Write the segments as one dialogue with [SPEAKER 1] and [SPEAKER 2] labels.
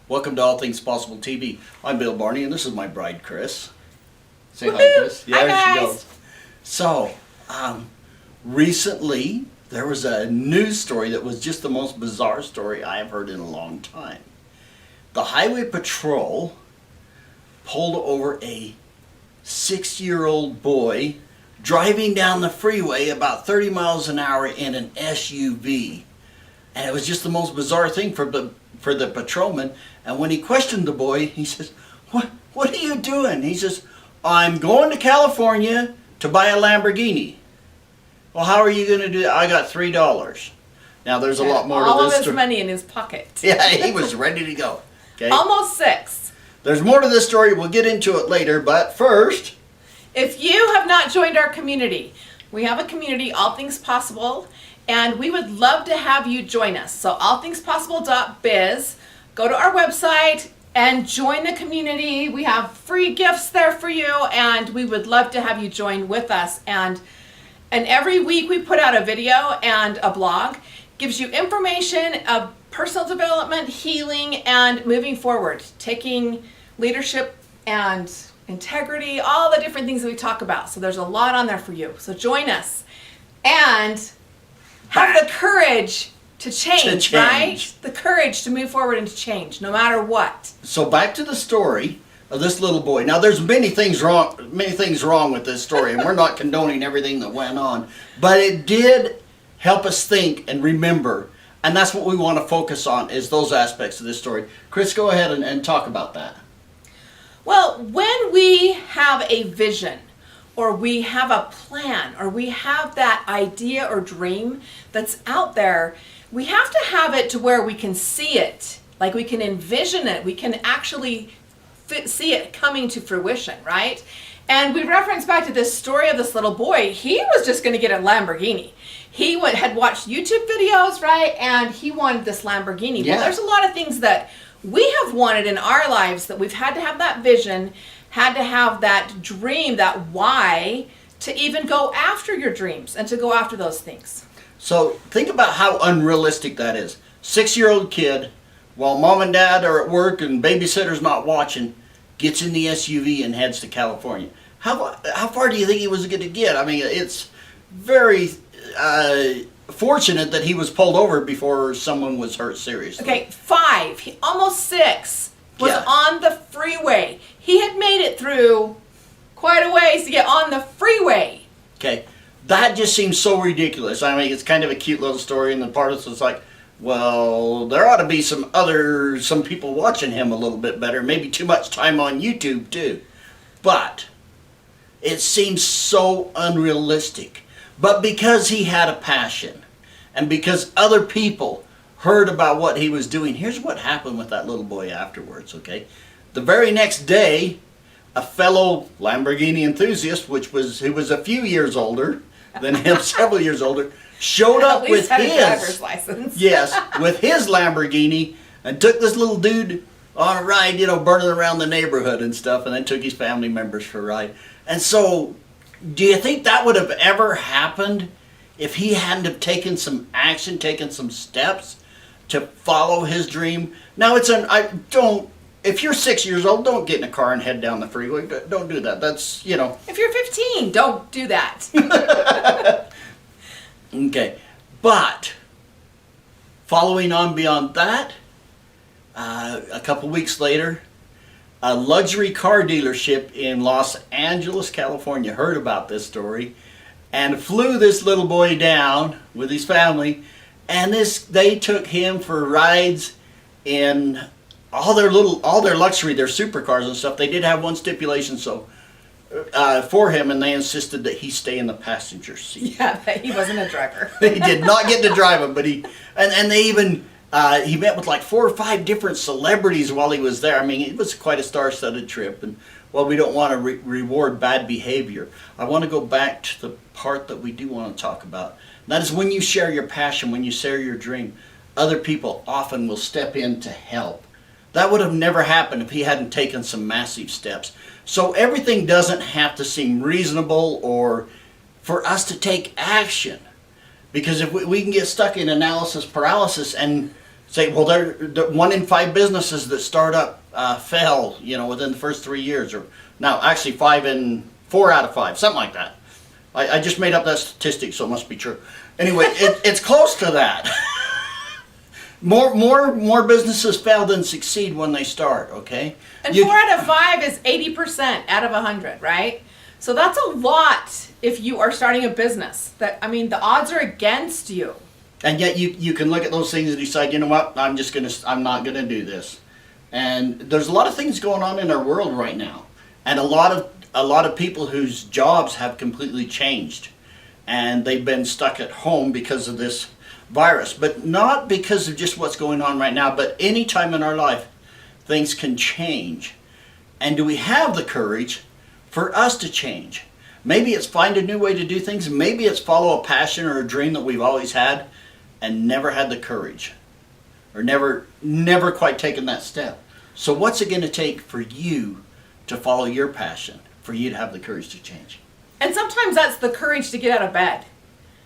[SPEAKER 1] Welcome to All Things Possible TV. I'm Bill Barney, and this is my bride, Kris. Say
[SPEAKER 2] Woo-hoo!
[SPEAKER 1] hi, Kris.
[SPEAKER 2] Hi,
[SPEAKER 1] there she
[SPEAKER 2] guys.
[SPEAKER 1] goes. So, recently there was a news story that was just the most bizarre story I have heard in a long time. The Highway Patrol pulled over a 6-year-old boy driving down the freeway about 30 miles an hour in an SUV. And it was just the most bizarre thing for the patrolman. And when he questioned the boy, he says, what are you doing? He says, I'm going to California to buy a Lamborghini. Well, how are you going to do that? I got $3. Now, there's a lot more to this
[SPEAKER 2] all of his
[SPEAKER 1] story.
[SPEAKER 2] money in his pocket.
[SPEAKER 1] Yeah, he was ready to go. Okay?
[SPEAKER 2] Almost 6.
[SPEAKER 1] There's more to this story. We'll get into it later. But first,
[SPEAKER 2] If you have not joined our community, we have a community, All Things Possible, and we would love to have you join us. So allthingspossible.biz, go to our website and join the community. We have free gifts there for you, and we would love to have you join with us. And every week we put out a video and a blog, gives you information of personal development, healing, and moving forward, taking leadership and integrity, all the different things that we talk about. So there's a lot on there for you. So join us and have the courage to change, right? The courage to move forward and to change, no matter what.
[SPEAKER 1] so back to the story of this little boy. Now, there's many things wrong with this story, and we're not condoning everything that went on, but it did help us think and remember, and that's what we want to focus on, is those aspects of this story. Kris, go ahead and talk about that.
[SPEAKER 2] Well, when we have a vision, or we have a plan, or we have that idea or dream that's out there, we have to have it to where we can see it, like we can envision it, we can actually see it coming to fruition, right? And we reference back to this story of this little boy. He was just going to get a Lamborghini. He had watched YouTube videos, right? And he wanted this Lamborghini.
[SPEAKER 1] Yeah.
[SPEAKER 2] Well, there's a lot of things that we have wanted in our lives that we've had to have that vision, had to have that dream, that why, to even go after your dreams and to go after those things.
[SPEAKER 1] So think about how unrealistic that is. 6-year-old kid, while mom and dad are at work and babysitter's not watching, gets in the SUV and heads to California. How far do you think he was going to get? I mean, it's very fortunate that he was pulled over before someone was hurt seriously.
[SPEAKER 2] Okay, 5, almost 6, was on the freeway. He had made it through quite a ways to get on the freeway.
[SPEAKER 1] Okay, that just seems so ridiculous. I mean, it's kind of a cute little story, and the part of it's like, well, there ought to be some people watching him a little bit better. Maybe too much time on YouTube too. But it seems so unrealistic. But because he had a passion, and because other people heard about what he was doing, here's what happened with that little boy afterwards, okay? The very next day, a fellow Lamborghini enthusiast, who was a few years older than him, several years older, showed up with
[SPEAKER 2] had a driver's license.
[SPEAKER 1] Yes, with his Lamborghini, and took this little dude on a ride, burning around the neighborhood and stuff, and then took his family members for a ride. And so, do you think that would have ever happened if he hadn't have taken some action, taken some steps to follow his dream? Now, if you're 6 years old, don't get in a car and head down the freeway. Don't do that. That's,
[SPEAKER 2] If you're 15, don't do that.
[SPEAKER 1] Okay, but following on beyond that, a couple weeks later, a luxury car dealership in Los Angeles, California heard about this story and flew this little boy down with his family, and they took him for rides in all their luxury, their supercars and stuff. They did have one stipulation for him, and they insisted that he stay in the passenger seat.
[SPEAKER 2] Yeah, but he wasn't a driver.
[SPEAKER 1] He did not get to drive him, but he met with like 4 or 5 different celebrities while he was there. I mean, it was quite a star-studded trip, and while we don't want to reward bad behavior, I want to go back to the part that we do want to talk about. And that is when you share your passion, when you share your dream, other people often will step in to help. That would have never happened if he hadn't taken some massive steps. So everything doesn't have to seem reasonable or for us to take action. Because if we can get stuck in analysis paralysis and say, well, the 1 in 5 businesses that start up fail, within the first 3 years, or now actually 4 out of 5, something like that. I just made up that statistic, so it must be true. Anyway, it's close to that. More businesses fail than succeed when they start. Okay.
[SPEAKER 2] And 4 out of 5 is 80% out of 100, right? So that's a lot if you are starting a business. The odds are against you.
[SPEAKER 1] And yet you can look at those things and decide, you know what, I'm not gonna do this. And there's a lot of things going on in our world right now, and a lot of people whose jobs have completely changed, and they've been stuck at home because of this virus, but not because of just what's going on right now, but any time in our life, things can change. And do we have the courage for us to change? Maybe it's find a new way to do things. Maybe it's follow a passion or a dream that we've always had and never had the courage, or never quite taken that step. So what's it going to take for you to follow your passion, for you to have the courage to change?
[SPEAKER 2] And sometimes that's the courage to get out of bed.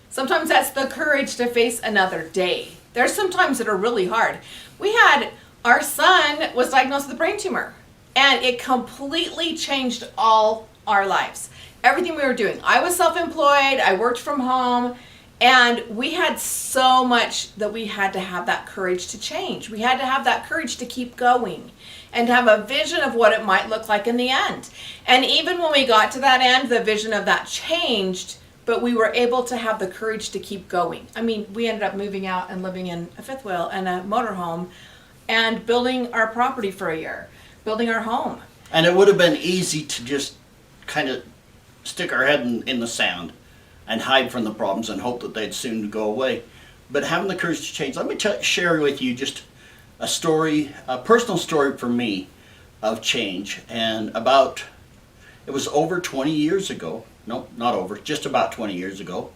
[SPEAKER 2] Sometimes that's the courage to face another day. There's some times that are really hard. Our son was diagnosed with a brain tumor, and it completely changed all our lives. Everything we were doing. I was self-employed, I worked from home, and we had so much that we had to have that courage to change. We had to have that courage to keep going and to have a vision of what it might look like in the end. And even when we got to that end, the vision of that changed, but we were able to have the courage to keep going. We ended up moving out and living in a fifth wheel and a motorhome and building our property for a year, building our home.
[SPEAKER 1] And it would have been easy to just kind of stick our head in the sand and hide from the problems and hope that they'd soon go away. But having the courage to change. Let me share with you just a story, a personal story for me of change. And it was over 20 years ago. No, not over, just about 20 years ago.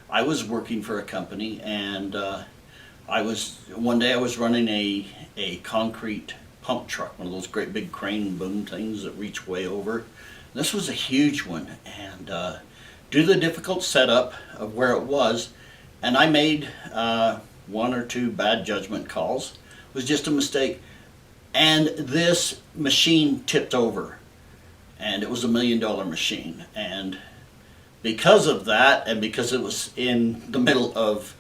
[SPEAKER 1] I was working for a company, and one day I was running a concrete pump truck, one of those great big crane boom things that reach way over. This was a huge one, and due to the difficult setup of where it was, and I made 1 or 2 bad judgment calls. It was just a mistake, and this machine tipped over, and it was $1 million machine. And because of that, and because it was in the middle of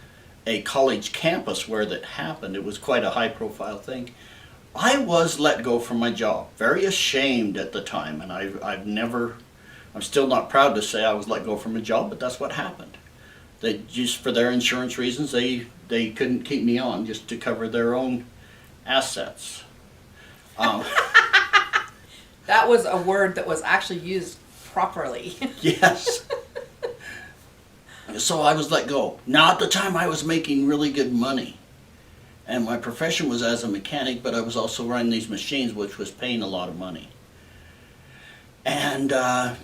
[SPEAKER 1] a college campus where that happened, it was quite a high-profile thing. I was let go from my job, very ashamed at the time, and I'm still not proud to say I was let go from a job, but that's what happened. They just, for their insurance reasons, they couldn't keep me on just to cover their own assets.
[SPEAKER 2] That was a word that was actually used properly.
[SPEAKER 1] Yes. So I was let go. Now at the time I was making really good money. And my profession was as a mechanic, but I was also running these machines, which was paying a lot of money. And I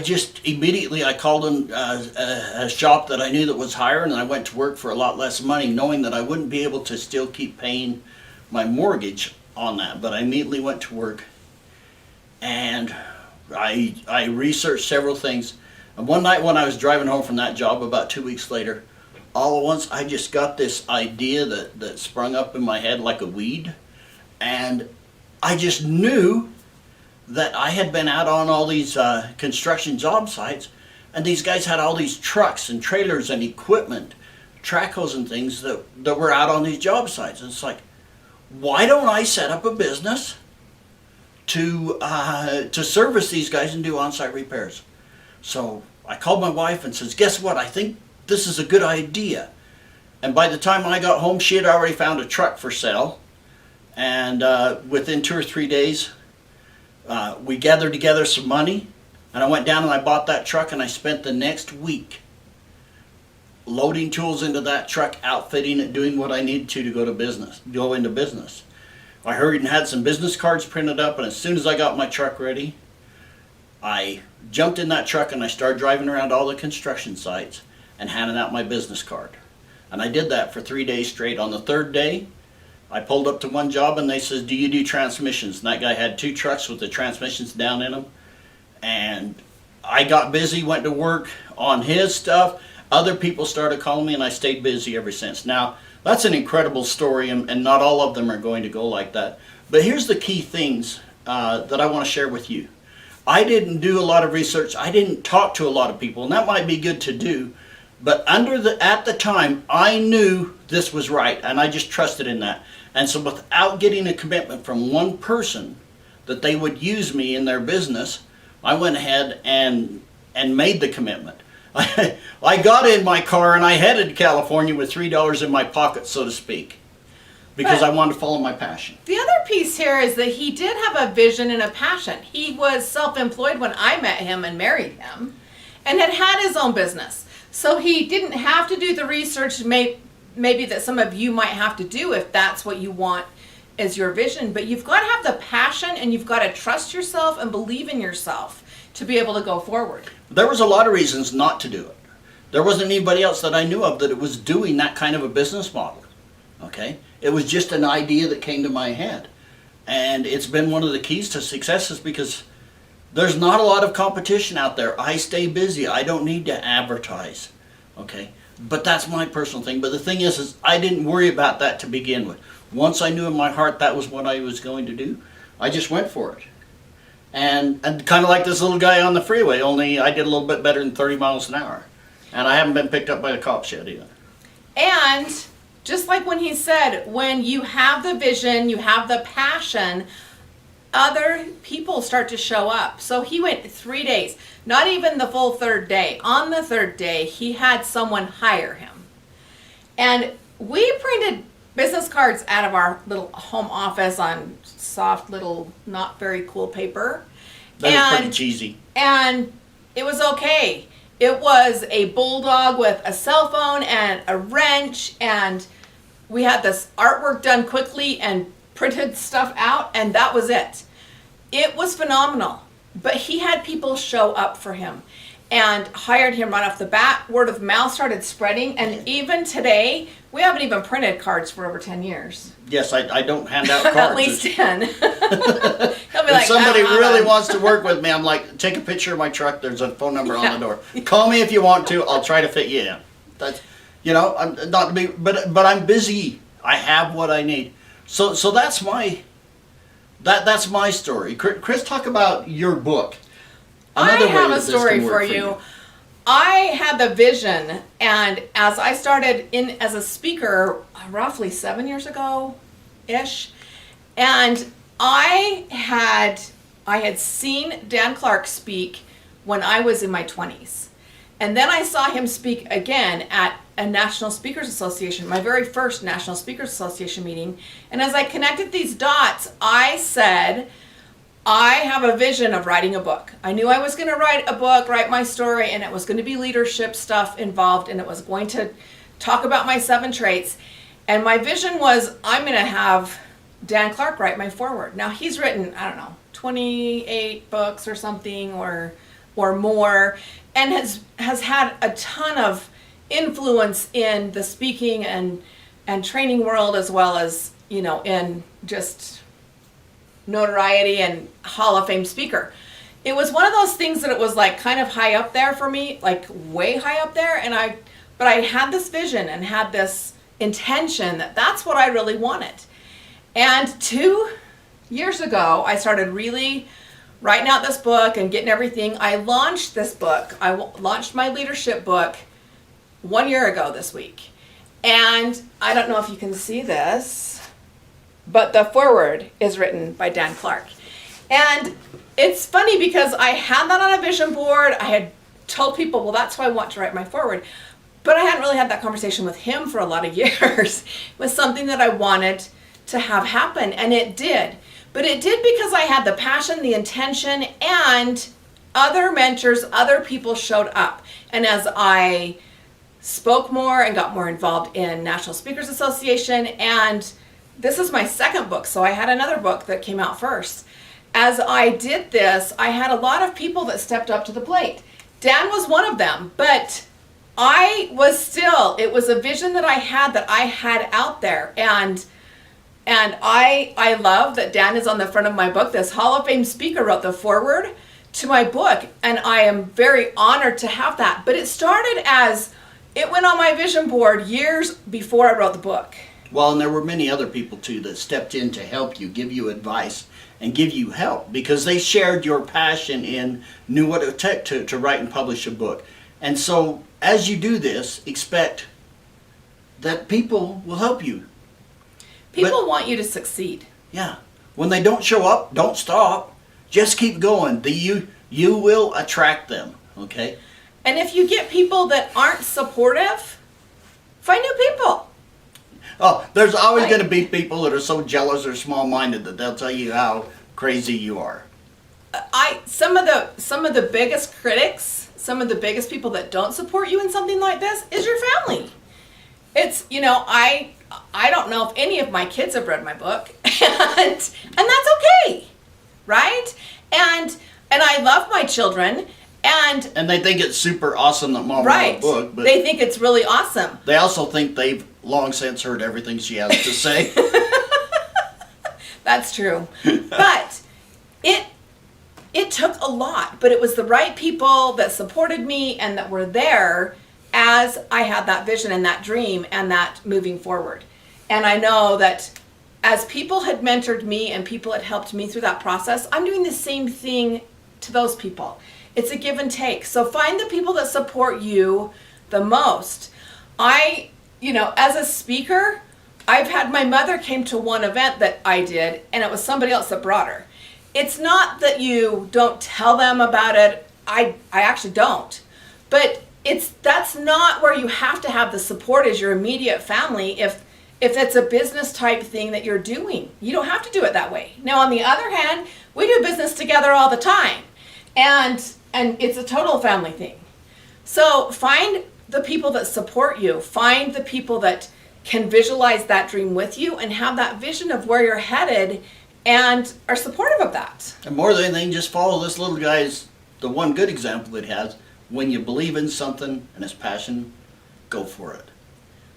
[SPEAKER 1] just immediately called a shop that I knew that was hiring, and I went to work for a lot less money, knowing that I wouldn't be able to still keep paying my mortgage on that. But I immediately went to work, and I researched several things. And one night when I was driving home from that job, about 2 weeks later, all at once I just got this idea that sprung up in my head like a weed. And I just knew that I had been out on all these construction job sites, and these guys had all these trucks and trailers and equipment, trackhoes and things that were out on these job sites. And it's like, why don't I set up a business to service these guys and do on-site repairs? So I called my wife and says, guess what, I think this is a good idea. And by the time I got home, she had already found a truck for sale. And within 2 or 3 days, we gathered together some money, and I went down and I bought that truck, and I spent the next week loading tools into that truck, outfitting it, doing what I needed to go into business. I hurried and had some business cards printed up, and as soon as I got my truck ready, I jumped in that truck and I started driving around all the construction sites and handing out my business card. And I did that for 3 days straight. On the 3rd day, I pulled up to one job and they said, do you do transmissions? And that guy had 2 trucks with the transmissions down in them. And I got busy, went to work on his stuff, other people started calling me, and I stayed busy ever since. Now, that's an incredible story, and not all of them are going to go like that. But here's the key things that I want to share with you. I didn't do a lot of research. I didn't talk to a lot of people, and that might be good to do. But at the time, I knew this was right, and I just trusted in that. And so without getting a commitment from one person that they would use me in their business, I went ahead and made the commitment. I got in my car and I headed to California with $3 in my pocket, so to speak, because I wanted to follow my passion.
[SPEAKER 2] The other piece here is that he did have a vision and a passion. He was self-employed when I met him and married him, and had his own business. So he didn't have to do the research maybe that some of you might have to do if that's what you want as your vision. But you've got to have the passion, and you've got to trust yourself and believe in yourself to be able to go forward.
[SPEAKER 1] There was a lot of reasons not to do it. There wasn't anybody else that I knew of that was doing that kind of a business model. Okay? It was just an idea that came to my head. And it's been one of the keys to success, is because there's not a lot of competition out there. I stay busy. I don't need to advertise. Okay? But that's my personal thing. But the thing is I didn't worry about that to begin with. Once I knew in my heart that was what I was going to do, I just went for it. And kind of like this little guy on the freeway, only I did a little bit better than 30 miles an hour. And I haven't been picked up by the cops yet either.
[SPEAKER 2] And just like when he said, when you have the vision, you have the passion, other people start to show up. So he went 3 days, not even the full third day. On the third day, he had someone hire him. And we printed business cards out of our little home office on soft little not very cool paper.
[SPEAKER 1] That was pretty cheesy.
[SPEAKER 2] And it was okay. It was a bulldog with a cell phone and a wrench, and we had this artwork done quickly and printed stuff out, and that was it. It was phenomenal. But he had people show up for him and hired him right off the bat. Word of mouth started spreading, and even today, we haven't even printed cards for over 10 years.
[SPEAKER 1] Yes, I don't hand out cards.
[SPEAKER 2] At least 10. He'll be
[SPEAKER 1] if somebody really wants to work with me, I'm like, take a picture of my truck. There's a phone number on the door. Call me if you want to. I'll try to fit you in. That's, I'm not to be, but I'm busy. I have what I need. So that's that's my story. Kris, talk about your book.
[SPEAKER 2] I have a story for you. I had the vision, and as I started in as a speaker roughly 7 years ago-ish, and I had seen Dan Clark speak when I was in my 20s. And then I saw him speak again at a National Speakers Association, my very first National Speakers Association meeting. And as I connected these dots, I said, I have a vision of writing a book. I knew I was going to write a book, write my story, and it was going to be leadership stuff involved, and it was going to talk about my 7 traits. And my vision was, I'm going to have Dan Clark write my foreword. Now, he's written, 28 books or something, or more, and has had a ton of influence in the speaking and training world, as well as, in just notoriety and Hall of Fame speaker. It was one of those things that it was like kind of high up there for me, like way high up there. But I had this vision and had this intention that that's what I really wanted. And 2 years ago, I started really writing out this book and getting everything. I launched this book. I launched my leadership book 1 year ago this week. And I don't know if you can see this, but the foreword is written by Dan Clark. And it's funny because I had that on a vision board. I had told people, well, that's why I want to write my foreword. But I hadn't really had that conversation with him for a lot of years. It was something that I wanted to have happen, and it did. But it did because I had the passion, the intention, and other mentors, other people showed up. And as I spoke more and got more involved in National Speakers Association, and this is my second book, so I had another book that came out first. As I did this, I had a lot of people that stepped up to the plate. Dan was one of them, but it was a vision that I had out there. And I love that Dan is on the front of my book. This Hall of Fame speaker wrote the foreword to my book, and I am very honored to have that. But it started as It went on my vision board years before I wrote the book.
[SPEAKER 1] Well, and there were many other people too that stepped in to help you, give you advice, and give you help because they shared your passion and knew what it would take to write and publish a book. And so as you do this, expect that people will help you.
[SPEAKER 2] People want you to succeed.
[SPEAKER 1] Yeah. When they don't show up, don't stop. Just keep going. You will attract them, okay?
[SPEAKER 2] And if you get people that aren't supportive, find new people.
[SPEAKER 1] Oh, there's always going to be people that are so jealous or small-minded that they'll tell you how crazy you are.
[SPEAKER 2] Some of the biggest critics, some of the biggest people that don't support you in something like this is your family. It's, I don't know if any of my kids have read my book, and that's okay, right? And I love my children, and
[SPEAKER 1] they think it's super awesome that Mom wrote a book, but
[SPEAKER 2] they think it's really awesome.
[SPEAKER 1] They also think they've long since heard everything she has to say.
[SPEAKER 2] That's true. But it took a lot, but it was the right people that supported me and that were there as I had that vision and that dream and that moving forward. And I know that as people had mentored me and people had helped me through that process, I'm doing the same thing to those people. It's a give and take. So find the people that support you the most. As a speaker, I've had my mother came to one event that I did, and it was somebody else that brought her. It's not that you don't tell them about it. I actually don't. But that's not where you have to have the support as your immediate family if it's a business type thing that you're doing. You don't have to do it that way. Now, on the other hand, we do business together all the time. And it's a total family thing. So find the people that support you. Find the people that can visualize that dream with you and have that vision of where you're headed and are supportive of that.
[SPEAKER 1] And more than anything, just follow this little guy's, the one good example it has. When you believe in something and it's passion, go for it.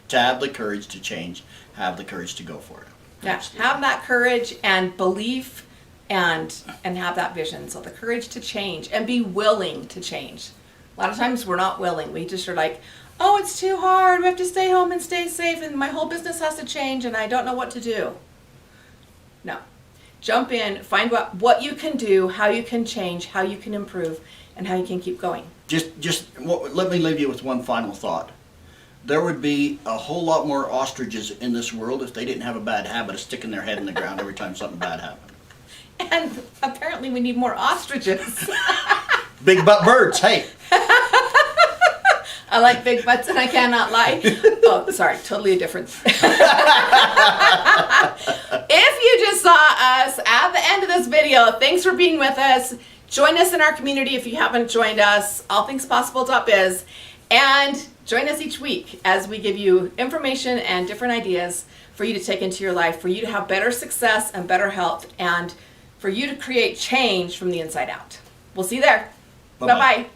[SPEAKER 1] To have the courage to change, have the courage to go for it.
[SPEAKER 2] Yeah,
[SPEAKER 1] Absolutely.
[SPEAKER 2] have that courage and belief and have that vision. So the courage to change and be willing to change. A lot of times we're not willing. We just are like, oh, it's too hard. We have to stay home and stay safe and my whole business has to change and I don't know what to do. No. Jump in, find what you can do, how you can change, how you can improve, and how you can keep going.
[SPEAKER 1] Let me leave you with one final thought. There would be a whole lot more ostriches in this world if they didn't have a bad habit of sticking their head in the ground every time something bad happened.
[SPEAKER 2] And apparently we need more ostriches.
[SPEAKER 1] Big butt birds, hey.
[SPEAKER 2] I like big butts and I cannot lie. Oh, sorry, totally a different. If you just saw us at the end of this video, thanks for being with us. Join us in our community if you haven't joined us, allthingspossible.biz, and join us each week as we give you information and different ideas for you to take into your life, for you to have better success and better health, and for you to create change from the inside out. We'll see you there.
[SPEAKER 1] Bye-bye.
[SPEAKER 2] Bye-bye.